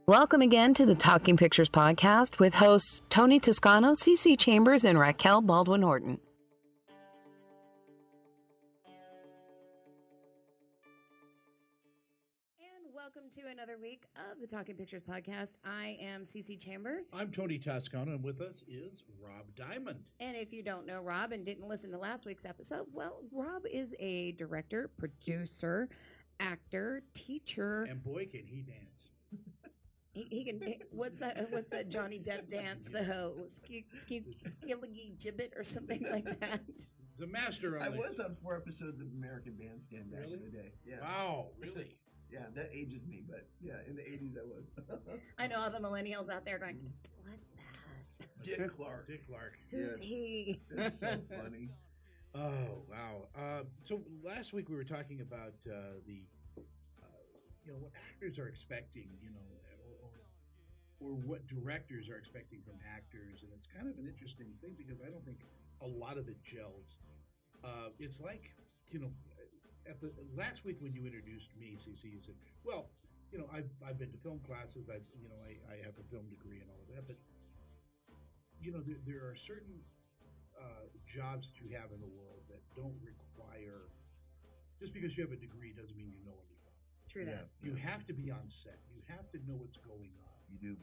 Welcome again to the Talking Pictures podcast with hosts Tony Toscano, Cici Chambers, and Raquel Baldwin-Horton. And welcome to another week of the Talking Pictures podcast. I am Cici Chambers. I'm Tony Toscano, and with us is Rob Diamond. And if you don't know Rob and didn't listen to last week's episode, well, Rob is a director, producer, actor, teacher. And boy, can he dance. He can. What's that Johnny Depp dance? The skilly gibbet or something like that. He's a master. I was on 4 episodes of American Bandstand back in the day. Yeah. Wow, really? Yeah, that ages me, but yeah, in the 80s I was. I know all the millennials out there going, "What's that?" Dick Clark. Who's he? That's so funny. Oh wow. So last week we were talking about what actors are expecting, or what directors are expecting from actors, and it's kind of an interesting thing because I don't think a lot of it gels. It's like, at the last week when you introduced me, Cici, you said, "Well, I've been to film classes. I have a film degree and all of that, but there are certain jobs that you have in the world that don't require just because you have a degree doesn't mean you know anything. True that. You have to be on set. You have to know what's going on. You do.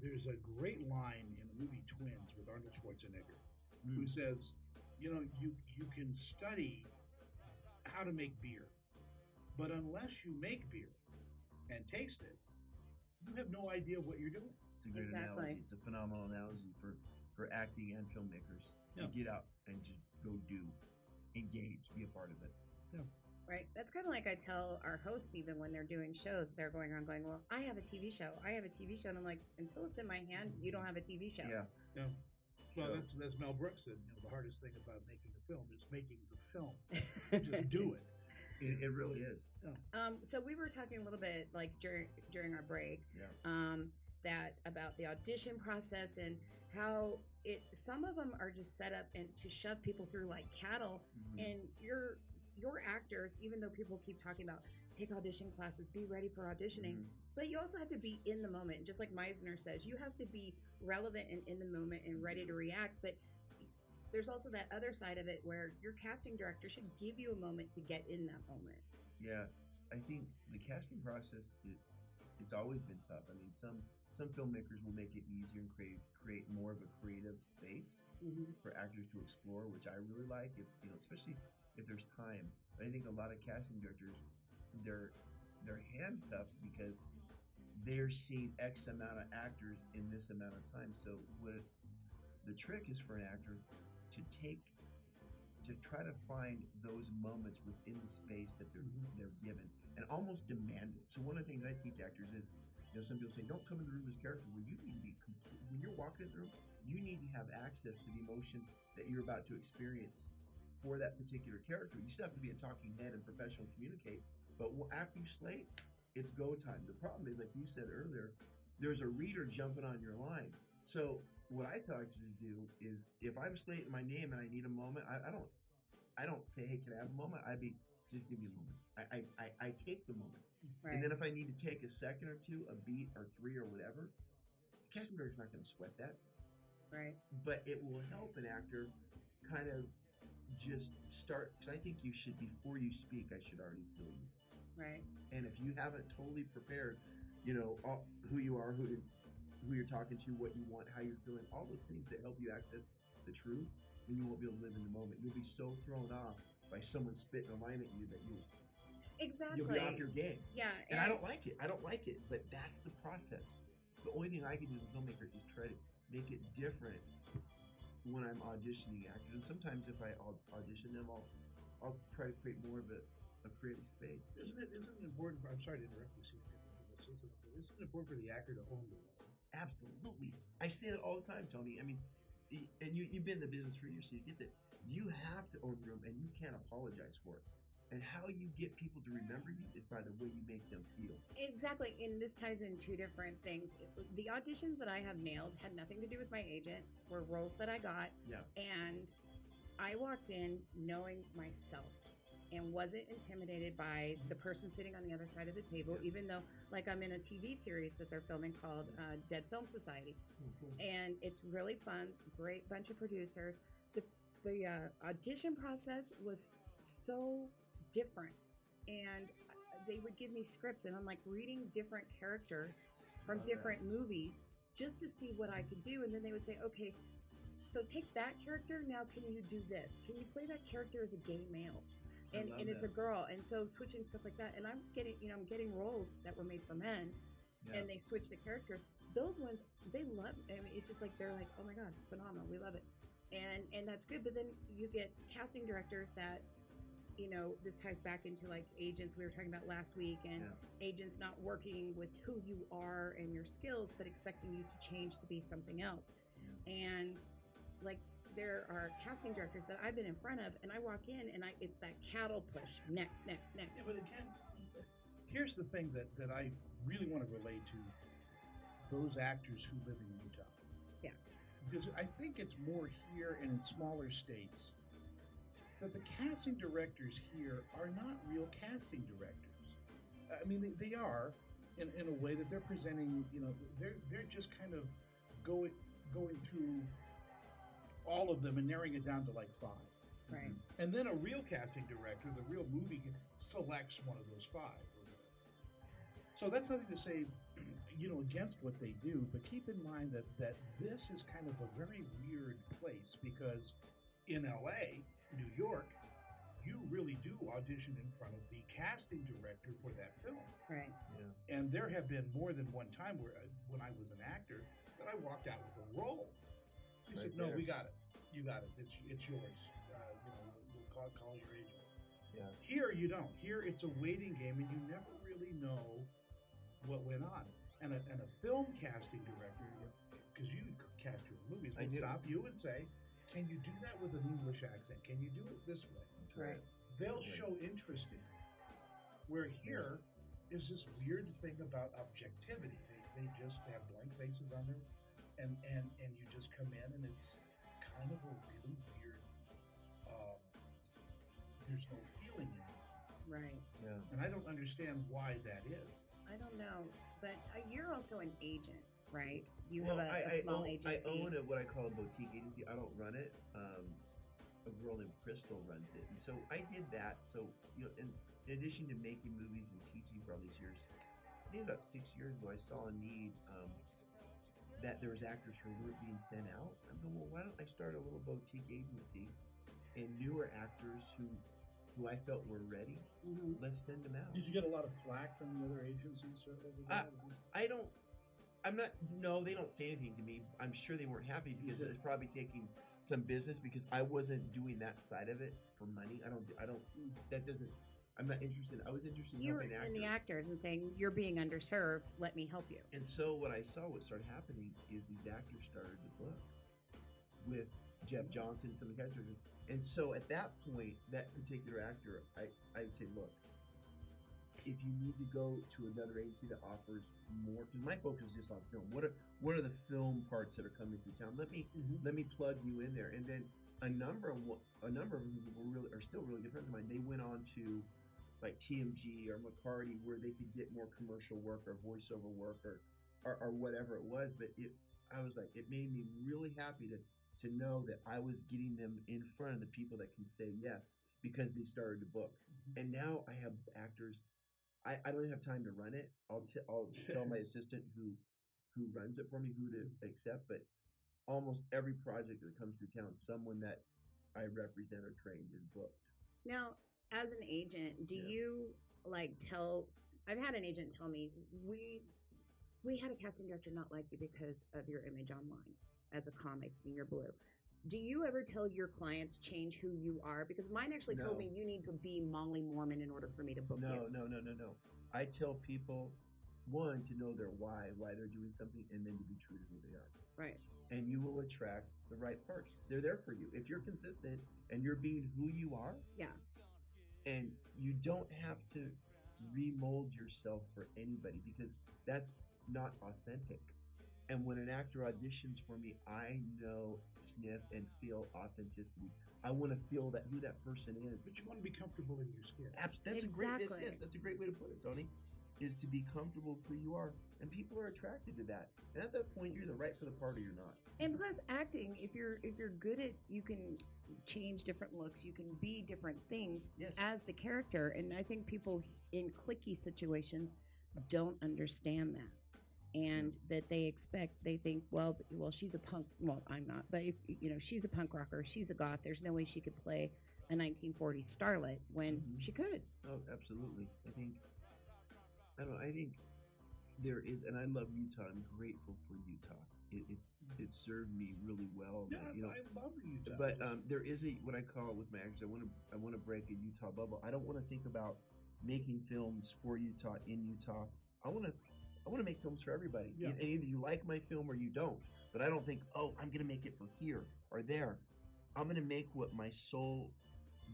There's a great line in the movie Twins with Arnold Schwarzenegger, who says, you can study how to make beer, but unless you make beer and taste it, you have no idea what you're doing." It's a good analogy. It's a phenomenal analogy for acting and filmmakers to get out and just go do, engage, be a part of it. Yeah. Right. That's kind of like I tell our hosts, even when they're doing shows, they're going around going, "Well, I have a TV show. I have a TV show." And I'm like, until it's in my hand, you don't have a TV show. Yeah. Yeah. Well, that's Mel Brooks said. The hardest thing about making a film is making the film. Just do it. It really is. Yeah. So we were talking a little bit like during our break, that about the audition process and how some of them are just set up and to shove people through like cattle, and your actors, even though people keep talking about take audition classes, be ready for auditioning, but you also have to be in the moment. Just like Meisner says, you have to be relevant and in the moment and ready to react. But there's also that other side of it where your casting director should give you a moment to get in that moment. Yeah, I think the casting process, it's always been tough. I mean, some filmmakers will make it easier and create more of a creative space for actors to explore, which I really like. Especially if there's time. But I think a lot of casting directors, they're handcuffed because they're seeing X amount of actors in this amount of time. So what the trick is for an actor to try to find those moments within the space that they're given and almost demand it. So one of the things I teach actors is, some people say, don't come in the room as character. Well, you need to be when you're walking in the room, you need to have access to the emotion that you're about to experience for that particular character. You still have to be a talking head and professional communicate, but after you slate, it's go time. The problem is, like you said earlier, there's a reader jumping on your line. So what I tell actors to do is, if I'm slating my name and I need a moment, I don't say, "Hey, can I have a moment?" Just give me a moment. I take the moment. Right. And then if I need to take a second or two, a beat or 3 or whatever, the casting director's not going to sweat that. Right. But it will help an actor kind of just start, because I think you should, before you speak, I should already feel you. Right. And if you haven't totally prepared, who you are, who you're talking to, what you want, how you're feeling, all those things that help you access the truth, then you won't be able to live in the moment. You'll be so thrown off by someone spitting a line at you that you'll be off your game. Yeah. And I don't like it, but that's the process. The only thing I can do as a filmmaker is try to make it different when I'm auditioning actors. And sometimes if I audition them, I'll try to create more of a creative space. Isn't it important? I'm sorry to interrupt you, Cici. Isn't it important for the actor to own the role? Absolutely. I say it all the time, Tony. I mean, and you've been in the business for years, so you get that. You have to own the room, and you can't apologize for it. And how you get people to remember you is by the way you make them feel. Exactly. And this ties in two different things. The auditions that I have nailed had nothing to do with my agent, were roles that I got. Yeah. And I walked in knowing myself. and wasn't intimidated by the person sitting on the other side of the table, even though, like, I'm in a TV series that they're filming called Dead Film Society, and it's really fun, great bunch of producers. The audition process was so different, and they would give me scripts, and I'm like reading different characters from different movies just to see what I could do, and then they would say, okay, so take that character, now can you do this? Can you play that character as a gay male? And it's a girl, and so switching stuff like that, and I'm getting roles that were made for men, and they switch the character. Those ones, they love. I mean, it's just like they're like, oh my god, it's phenomenal, we love it, and that's good. But then you get casting directors that, this ties back into like agents we were talking about last week, and agents not working with who you are and your skills, but expecting you to change to be something else, and like. There are casting directors that I've been in front of, and I walk in, and it's that cattle push. Next. Yeah, but again, here's the thing that I really want to relate to those actors who live in Utah. Yeah. Because I think it's more here and in smaller states that the casting directors here are not real casting directors. I mean, they are in a way that they're presenting. They're just kind of going through all of them and narrowing it down to like 5. Right. And then a real casting director, the real movie, selects one of those 5. So that's nothing to say, against what they do, but keep in mind that this is kind of a very weird place, because in LA, New York, you really do audition in front of the casting director for that film. Right. Yeah. And there have been more than one time where, when I was an actor, that I walked out with a role. He said, "No, we got it. You got it. It's yours. We'll call your agent." Yeah. Here you don't. Here it's a waiting game, and you never really know what went on. And a film casting director, because you cast your movies, will stop you and say, "Can you do that with an English accent? Can you do it this way?" That's right. They'll show interest in it. Where here is this weird thing about objectivity. They just have blank faces on them. And you just come in, and it's kind of a really weird, there's no feeling in it. Right. Yeah. And I don't understand why that is. I don't know, but you're also an agent, right? You have a small agency. I own what I call a boutique agency. I don't run it. A girl named Crystal runs it. And so I did that. So, in addition to making movies and teaching for all these years, I think about 6 years ago, I saw a need, that there was actors who weren't being sent out. I'm going, well, why don't I start a little boutique agency, and newer actors who I felt were ready, let's send them out. Did you get a lot of flack from the other agencies? No, they don't say anything to me. I'm sure they weren't happy, because it's probably taking some business, because I wasn't doing that side of it for money. I'm not interested. I was interested in helping actors. You were in the actors and saying, you're being underserved, let me help you. And so what started happening is these actors started to book with Jeff Johnson, some of the characters. And so at that point, that particular actor, I'd say, look, if you need to go to another agency that offers more, because my focus is just on film. What are the film parts that are coming through town? Let me plug you in there. And then a number of them are still really good friends of mine. They went on to like TMG or McCarty, where they could get more commercial work or voiceover work or whatever it was. But I was like, it made me really happy to know that I was getting them in front of the people that can say yes, because they started to book. And now I have actors. I don't even have time to run it. I'll tell my assistant who runs it for me who to accept. But almost every project that comes through town, someone that I represent or train is booked. Now, as an agent, do you I've had an agent tell me, we had a casting director not like you because of your image online as a comic and you're blue. Do you ever tell your clients change who you are? Because mine actually told me you need to be Molly Mormon in order for me to book you. No. I tell people, one, to know their why they're doing something, and then to be true to who they are. Right. And you will attract the right parts. They're there for you. If you're consistent and you're being who you are. Yeah. And you don't have to remold yourself for anybody, because that's not authentic. And when an actor auditions for me, I know, sniff, and feel authenticity. I want to feel who that person is. But you want to be comfortable in your skin. That's Exactly. that's a great way to put it, Tony. Is to be comfortable with who you are, and people are attracted to that. And at that point, you're either right for the part or you're not. And plus, acting, if you're good at, you can change different looks, you can be different things Yes. as the character. And I think people in cliquey situations don't understand that, and that they think, well, she's a punk. Well, I'm not, but if, she's a punk rocker, she's a goth. There's no way she could play a 1940s starlet when she could. Oh, absolutely. I think there is, and I love Utah. I'm grateful for Utah. It served me really well. Yeah, I love Utah. But there is what I call it with my actors. I want to break a Utah bubble. I don't want to think about making films for Utah in Utah. I want to make films for everybody. Yeah. And either you like my film or you don't. But I don't think, I'm going to make it for here or there. I'm going to make what my soul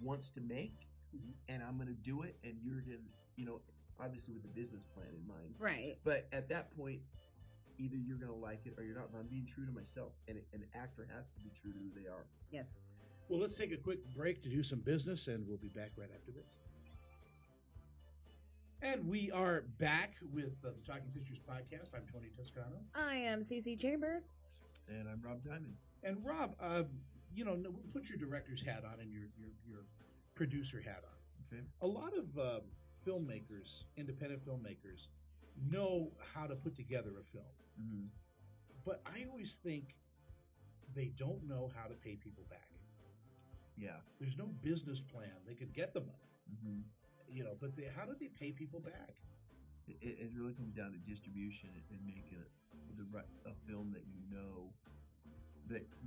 wants to make, and I'm going to do it. And you're going to, obviously with the business plan in mind. Right. But at that point, either you're going to like it or you're not. But I'm being true to myself. And an actor has to be true to who they are. Yes. Well, let's take a quick break to do some business, and we'll be back right after this. And we are back with the Talking Pictures podcast. I'm Tony Toscano. I am Cici Chambers. And I'm Rob Diamond. And Rob, put your director's hat on and your producer hat on. Okay. A lot of filmmakers, independent filmmakers, know how to put together a film. Mm-hmm. But I always think they don't know how to pay people back. Yeah. There's no business plan. They could get the money, Mm-hmm. But how do they pay people back? It really comes down to distribution and making a film that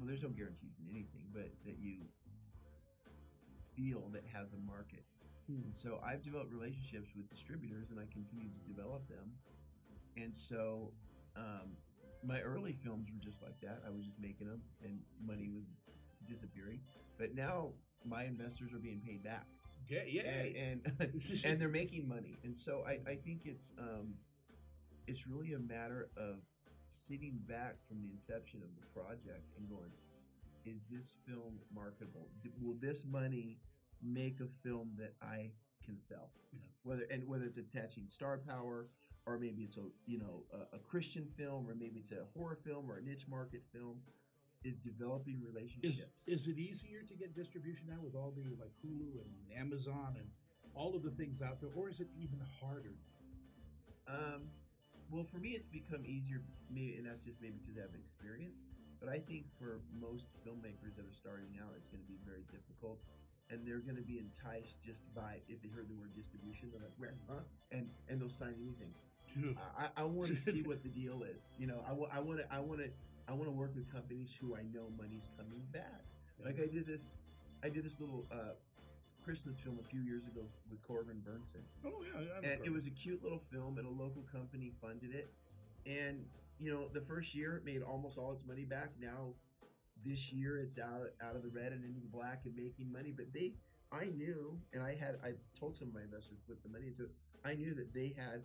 there's no guarantees in anything, but that you feel that has a market. And so I've developed relationships with distributors, and I continue to develop them. And so my early films were just like that. I was just making them, and money was disappearing. But now my investors are being paid back. Yeah. And they're making money. And so I think it's really a matter of sitting back from the inception of the project and going, is this film marketable? Will this money make a film that I can sell? Yeah. Whether it's attaching star power, or maybe it's a Christian film, or maybe it's a horror film or a niche market film, is developing relationships. Is it easier to get distribution now with all the like Hulu and Amazon and all of the things out there, or is it even harder? Well, for me, it's become easier, maybe, and that's just maybe because I have experience. But I think for most filmmakers that are starting out, it's going to be very difficult, and they're going to be enticed just by, if they heard the word distribution, they're like, "Where, huh?" And they'll sign anything. I want to see what the deal is. I want to work with companies who I know money's coming back. Yeah. Like I did this little Christmas film a few years ago with Corbin Burnson. Oh yeah, and it was a cute little film, and a local company funded it. And the first year it made almost all its money back. Now, this year it's out of the red and into the black and making money. But I knew, and I told some of my investors to put some money into it. I knew that they had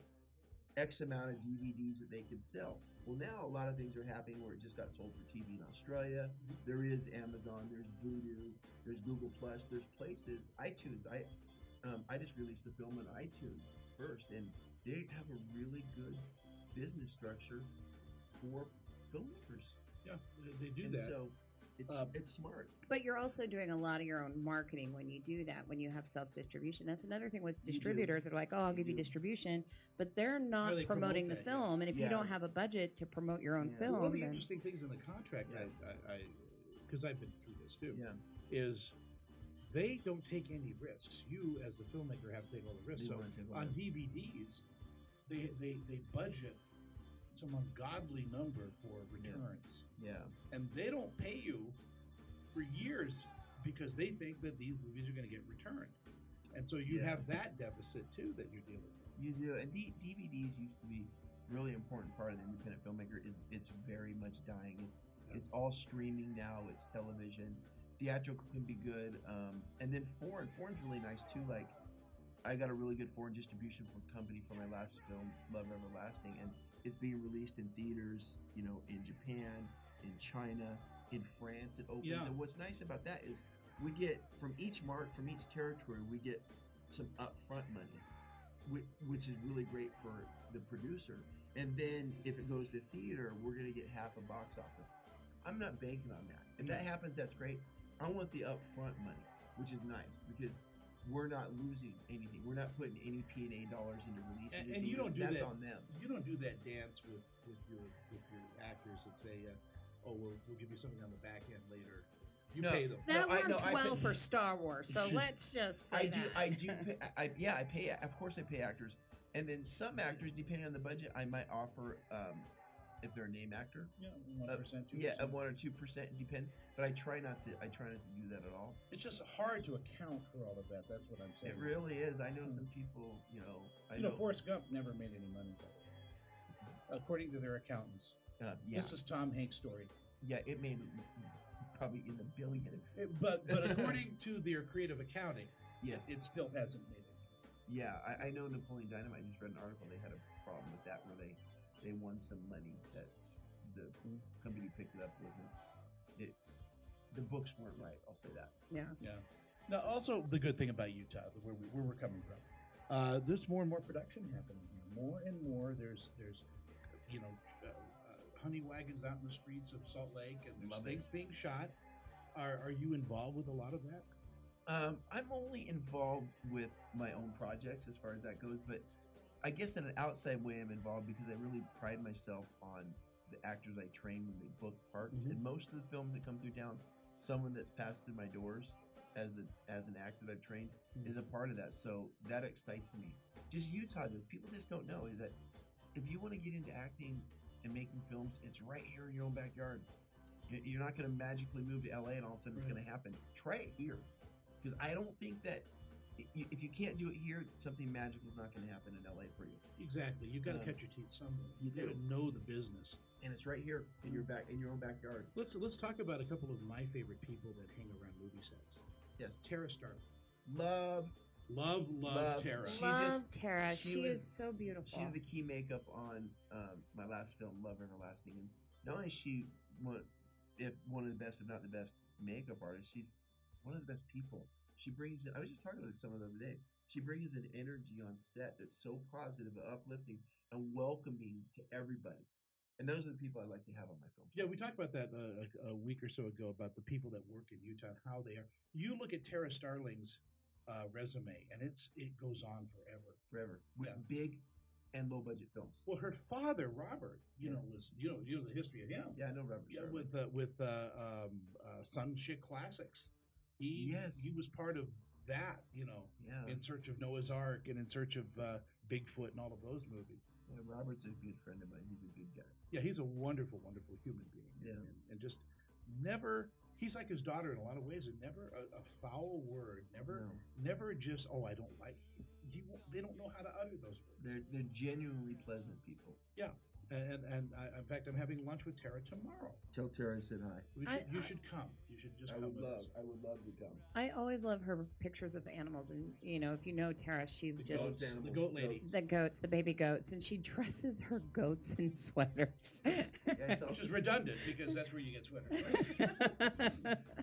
X amount of DVDs that they could sell. Well, now a lot of things are happening where it just got sold for TV in Australia. There is Amazon, there's Vudu, there's Google Plus, there's places, iTunes. I just released the film on iTunes first, and they have a really good business structure for filmmakers. Yeah, they do and that. So it's smart. But you're also doing a lot of your own marketing when you do that, when you have self-distribution. That's another thing with distributors that are like, I'll give you distribution, but they're not promoting the film. And if you don't have a budget to promote your own film. One of the interesting things in the contract, because I've been through this too, is they don't take any risks. You, as the filmmaker, have to take all the risks. So on DVDs, they budget some ungodly number for returns. Yeah. And they don't pay you for years because they think that these movies are going to get returned. And so you have that deficit too that you're dealing with. You do. And DVDs used to be a really important part of the independent filmmaker. It's very much dying. It's all streaming now. It's television. Theatrical can be good. And then foreign's really nice too. Like, I got a really good foreign distribution from company for my last film, Love Everlasting, and it's being released in theaters, in Japan, in China, in France. It opens, and what's nice about that is we get from each territory, we get some upfront money, which is really great for the producer. And then if it goes to theater, we're gonna get half a box office. I'm not banking on that. If that happens, that's great. I want the upfront money, which is nice because we're not losing anything. We're not putting any P&A dollars into releasing it. And you don't do that's that on them. You don't do that dance with your actors that say, we'll give you something on the back end later. You pay them. That worked well for Star Wars, so let's just say I do pay. I pay. Of course, I pay actors, and then some actors, depending on the budget, I might offer. If they're a name actor, 1%, 2%. Yeah, 1 or 2%, it depends. But I try not to. I try not to do that at all. It's just hard to account for all of that. That's what I'm saying. It really is. I know some people. I know Forrest Gump never made any money, according to their accountants. This is Tom Hanks' story. Yeah, it made probably in the billions. But according to their creative accounting, yes, it still hasn't made it. Yeah, I know Napoleon Dynamite. I just read an article. They had a problem with that where they won some money that the company picked it up the books weren't right. I'll say that. Yeah. Now, also the good thing about Utah, where we're coming from, there's more and more production happening here. More and more, there's honey wagons out in the streets of Salt Lake, and there's things being shot. Are you involved with a lot of that? I'm only involved with my own projects as far as that goes, but I guess in an outside way I'm involved because I really pride myself on the actors I train when they book parts. And most of the films that come through town, someone that's passed through my doors as an actor that I've trained is a part of that. So that excites me. Just Utah does. People just don't know is that if you want to get into acting and making films, it's right here in your own backyard. You're not going to magically move to LA and all of a sudden it's going to happen. Try it here. Because I don't think that if you can't do it here, something magical is not going to happen in LA for you. Exactly. You've got to cut your teeth somewhere. You got to know the business, and it's right here in your own backyard. Let's talk about a couple of my favorite people that hang around movie sets. Yes, Tara Starling. Love Tara. Tara. She is so beautiful. She did the key makeup on my last film, Love Everlasting, and not only is she one of the best, if not the best, makeup artist, she's one of the best people. She brings in, I was just talking to someone the other day, she brings an energy on set that's so positive and uplifting and welcoming to everybody. And those are the people I like to have on my films. Yeah, we talked about that a week or so ago about the people that work in Utah and how they are. You look at Tara Starling's resume, and it goes on forever. With big and low budget films. Well, her father, Robert, was the history of him. Yeah, I know Robert. Yeah, with Sun Chick Classics. He was part of that, In Search of Noah's Ark and In Search of Bigfoot and all of those movies. Yeah, Robert's a good friend of mine. He's a good guy. Yeah, he's a wonderful, wonderful human being. Yeah. And just never, he's like his daughter in a lot of ways, and never a foul word, never just, I don't like, they don't know how to utter those words. They're genuinely pleasant people. Yeah. And in fact, I'm having lunch with Tara tomorrow. Tell Tara I said hi. You should come. You should just come with us. I would love to come. I always love her pictures of animals, and if you know Tara, the goat lady, the baby goats, and she dresses her goats in sweaters. Which is redundant because that's where you get sweaters. Right?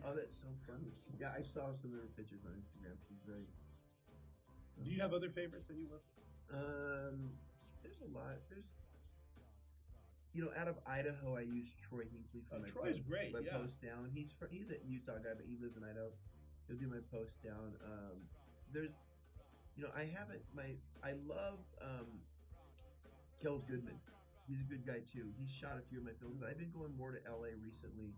Oh, that's so funny. Yeah, I saw some of her pictures on Instagram. She's very. Do you have other favorites that you love? There's a lot. Out of Idaho, I use Troy Hinckley for Troy's great. My post sound. He's a Utah guy, but he lives in Idaho. He'll do my post sound. I love Kels Goodman. He's a good guy too. He's shot a few of my films. I've been going more to LA recently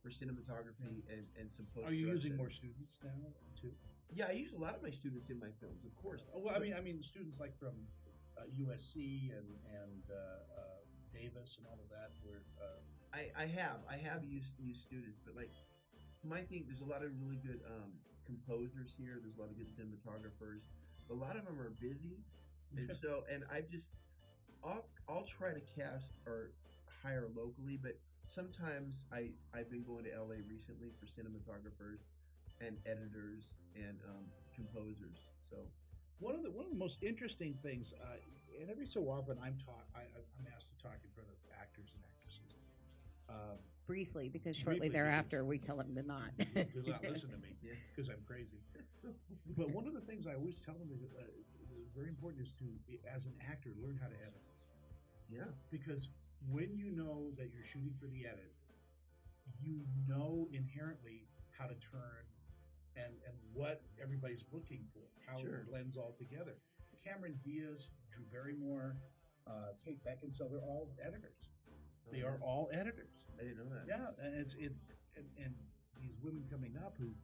for cinematography and some post. Are you using more students now too? Yeah, I use a lot of my students in my films, of course. Well, I mean students like from USC and Davis and all of that. Where I have used students, but like my thing, there's a lot of really good composers here. There's a lot of good cinematographers. A lot of them are busy, and I'll try to cast or hire locally, but sometimes I've been going to LA recently for cinematographers and editors and composers. So one of the most interesting things, and every so often I'm asked to talk in front of actors and actresses. Briefly, because shortly thereafter we tell them to not. Do not listen to me because I'm crazy. But one of the things I always tell them is very important is to, as an actor, learn how to edit. Yeah. Because when you know that you're shooting for the edit, you know inherently how to turn and what everybody's looking for, how it blends all together. Cameron Diaz, Drew Barrymore, Kate Beckinsale, they're all editors. They are all editors. I didn't know that. Yeah, and and these women coming up who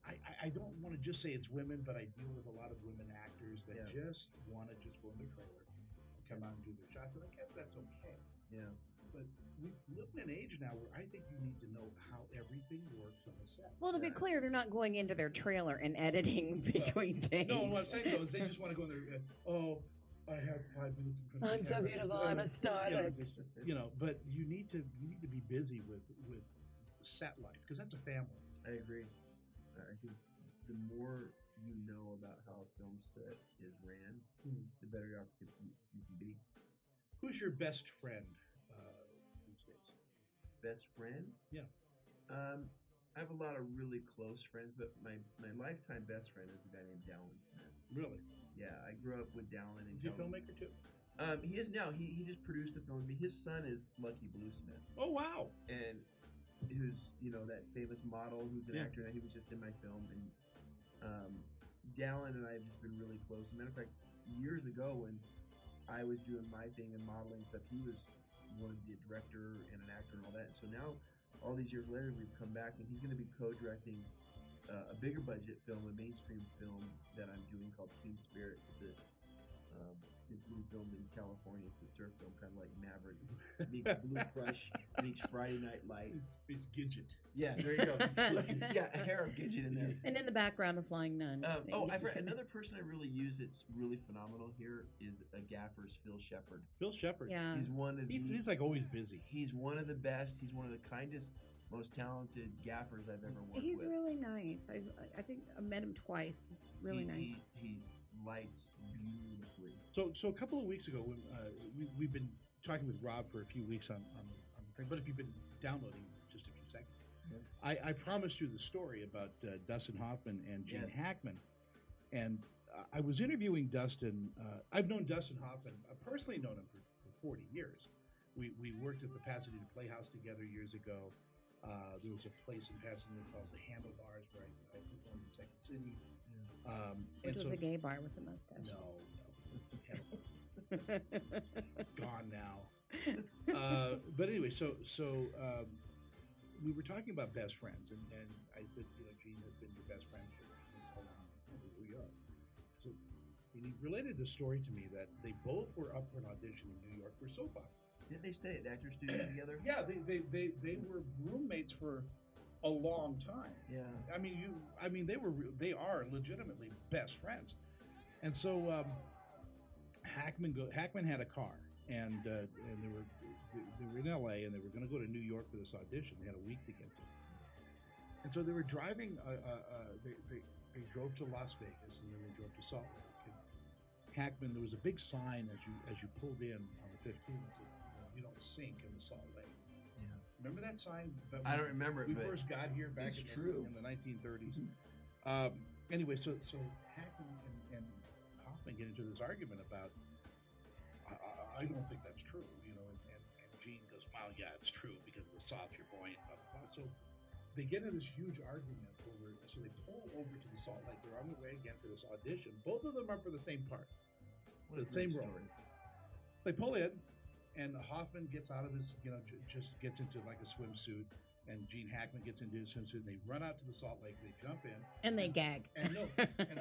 I don't want to just say it's women, but I deal with a lot of women actors that just want to just go in their trailer and come out and do their shots, and I guess that's okay. Yeah. But we live in an age now where I think you need to know how everything works on the set. Well, to be clear, they're not going into their trailer and editing between takes. No, what I'm saying though is they just want to go in there. I have 5 minutes. I'm so beautiful. I'm a star. But you need to be busy with set life because that's a family. I agree. I think the more you know about how a film set is ran, the better you can be. Who's your best friend these days? Best friend? Yeah. I have a lot of really close friends, but my lifetime best friend is a guy named Dallin Smith. Really? Yeah, I grew up with Dallin. Is he a filmmaker too? He is now. He just produced a film. His son is Lucky Bluesmith. Oh wow! And who's that famous model who's an actor. He was just in my film, and Dallin and I have just been really close. As a matter of fact, years ago when I was doing my thing and modeling stuff, he wanted to be a director and an actor and all that. And so now, all these years later, we've come back, and he's going to be co-directing a bigger budget film, a mainstream film that I'm doing called Teen Spirit. It's being filmed in California. It's a surf film, kind of like Maverick meets Blue Crush meets Friday Night Lights. It's Gidget. Yeah, there you go. Yeah, a hair of Gidget in there. And in the background, a flying nun. I've read another person I really use that's really phenomenal here is a gaffer's Phil Shepard. Phil Shepard. Yeah. He's like always busy. He's one of the best. He's one of the kindest, most talented gaffers I've ever worked with. He's really nice. I think I met him twice. He's really nice. He lights beautifully. So a couple of weeks ago, when we've been talking with Rob for a few weeks on the thing, but if you've been downloading just a few seconds, I promised you the story about Dustin Hoffman and Gene Hackman, and I was interviewing Dustin. I've known Dustin Hoffman. I've personally known him for 40 years. We worked at the Pasadena Playhouse together years ago. There was a place in Pasadena called the Handlebars where I performed in Second City. Which was a gay bar with a mustache. No. Gone now. But anyway, so we were talking about best friends, and I said, Gene has been your best friend for a long time. We are. So he related the story to me that they both were up for an audition in New York for soap opera. Did they stay at the Actors Studio together? Yeah, they were roommates for a long time. Yeah. They are legitimately best friends, and so Hackman had a car, and they were in L.A. and they were going to go to New York for this audition. They had a week to get there, and so they were driving. They drove to Las Vegas, and then they drove to Salt Lake. And Hackman, there was a big sign as you pulled in on the 15th. You don't sink in the Salt Lake. Yeah. Remember that sign? I don't remember it. We first got here back in the 1930s. Anyway, so Hackman and Hoffman get into this argument about, I don't think that's true, and Gene goes, well, yeah, it's true because of the soft, you're buoyant, blah, blah, blah. So they get in this huge argument over, so they pull over to the Salt Lake. They're on their way again for this audition. Both of them are for the same part, the same role. They pull in. And Hoffman gets out of his, just gets into like a swimsuit, and Gene Hackman gets into his swimsuit. And they run out to the Salt Lake. They jump in, and they gag. And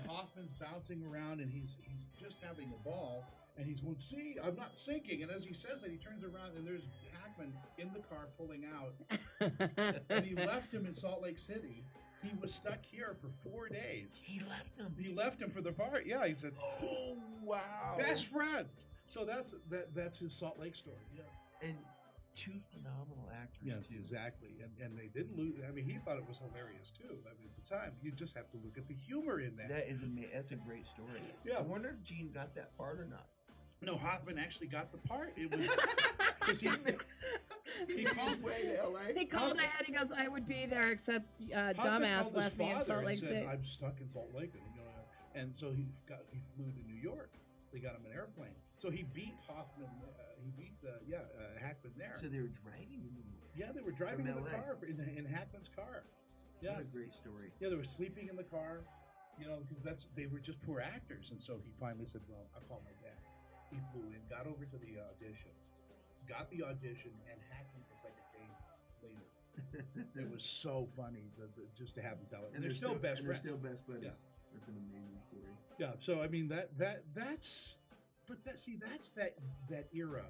Hoffman's bouncing around, and he's just having a ball. And he's going, see, I'm not sinking. And as he says that, he turns around, and there's Hackman in the car pulling out. And he left him in Salt Lake City. He was stuck here for 4 days. He left him. He left him for the part. Yeah, he said, "Oh wow, best friends." So that's his Salt Lake story. Yeah. And two phenomenal actors, Yeah, too. exactly. And they didn't lose. I mean, he thought it was hilarious, too. I mean, at the time, you just have to look at the humor in that. That is that's a great story. Yeah. I wonder if Gene got that part or not. No, Hoffman actually got the part. It was because he called way to L.A. He called ahead. He goes, "I would be there, except dumbass left me in Salt Lake City." I'm stuck in Salt Lake, and so he flew to New York. They got him an airplane. So he beat Hoffman. Hackman there. So they were driving in New York. Yeah, they were driving in the LA. car in Hackman's car. Yeah, what a great story. Yeah, they were sleeping in the car. Because they were just poor actors, and so he finally said, "Well, I'll call my dad." He flew in, got over to the audition, got the audition, and Hackman was like a day later. It was so funny just to have them tell it. And they're still best friends. They're still best buddies. Yeah. That's an amazing story. Yeah. So I mean that's that era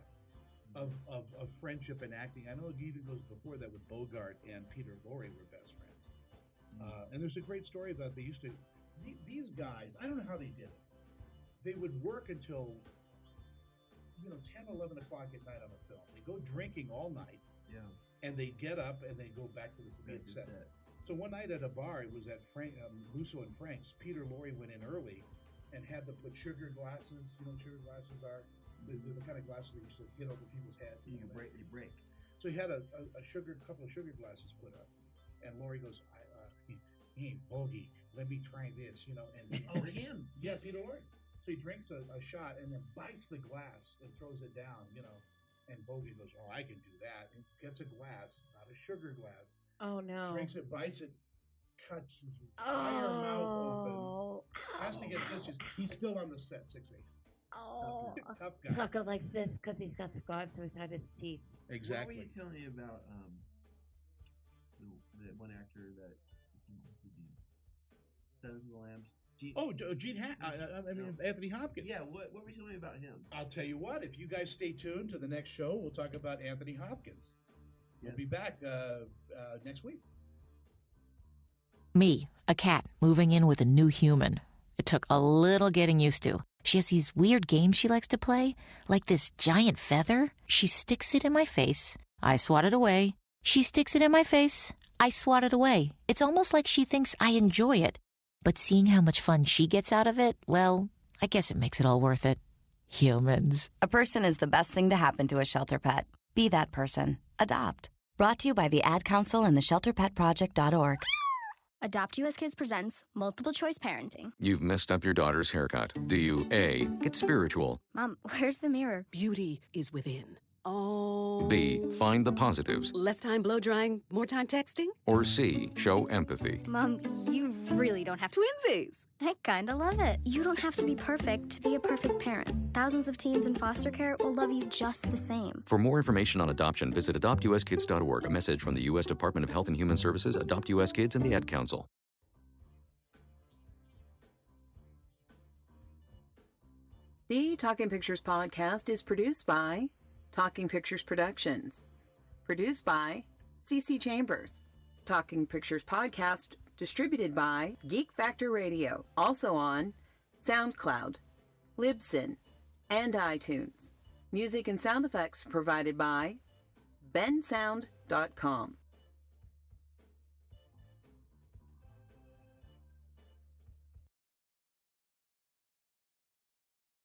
of friendship and acting. I know it even goes before that with Bogart and Peter Lorre were best friends. And there's a great story about these guys. I don't know how they did it. They would work until 10, 11 o'clock at night on a film. They go drinking all night. Yeah. And they get up and they go back to the set. So one night at a bar, it was at Lusso and Frank's. Peter Lorre went in early and had them put sugar glasses. You know what sugar glasses are? They're the kind of glasses that you used to get over people's heads. You can break. They break. So he had a couple of sugar glasses put up, and Lorre goes, "Hey, Bogey, let me try this," And him? Yeah, Peter Lorre. So he drinks a shot and then bites the glass and throws it down, And Bogey goes, "Oh, I can do that." And gets a glass, not a sugar glass. Oh no! Drinks it, bites it, cuts his entire mouth open. Has to get stitches. He's still on the set 6 8. Oh, Tough guy. Tucker like this because he's got scars inside his teeth. Exactly. What were you telling me about the one actor that Silence of the Lambs? Anthony Hopkins. Yeah, what were you telling me about him? I'll tell you what. If you guys stay tuned to the next show, we'll talk about Anthony Hopkins. We'll be back next week. Me, a cat, moving in with a new human. It took a little getting used to. She has these weird games she likes to play, like this giant feather. She sticks it in my face. I swat it away. She sticks it in my face. I swat it away. It's almost like she thinks I enjoy it. But seeing how much fun she gets out of it, well, I guess it makes it all worth it. Humans. A person is the best thing to happen to a shelter pet. Be that person. Adopt. Brought to you by the Ad Council and the ShelterPetProject.org. Adopt US Kids presents Multiple Choice Parenting. You've messed up your daughter's haircut. Do you A, get spiritual? Mom, where's the mirror? Beauty is within. Oh. B, find the positives? Less time blow drying, more time texting? Or C, show empathy? Mom, you really don't have to. Twinsies! I kinda love it. You don't have to be perfect to be a perfect parent. Thousands of teens in foster care will love you just the same. For more information on adoption, visit adoptuskids.org. A message from the U.S. Department of Health and Human Services, Adopt U.S. Kids, and the Ad Council. The Talking Pictures podcast is produced by Talking Pictures Productions. Produced by Cici Chambers. Talking Pictures podcast distributed by Geek Factor Radio. Also on SoundCloud, Libsyn, and iTunes. Music and sound effects provided by bensound.com.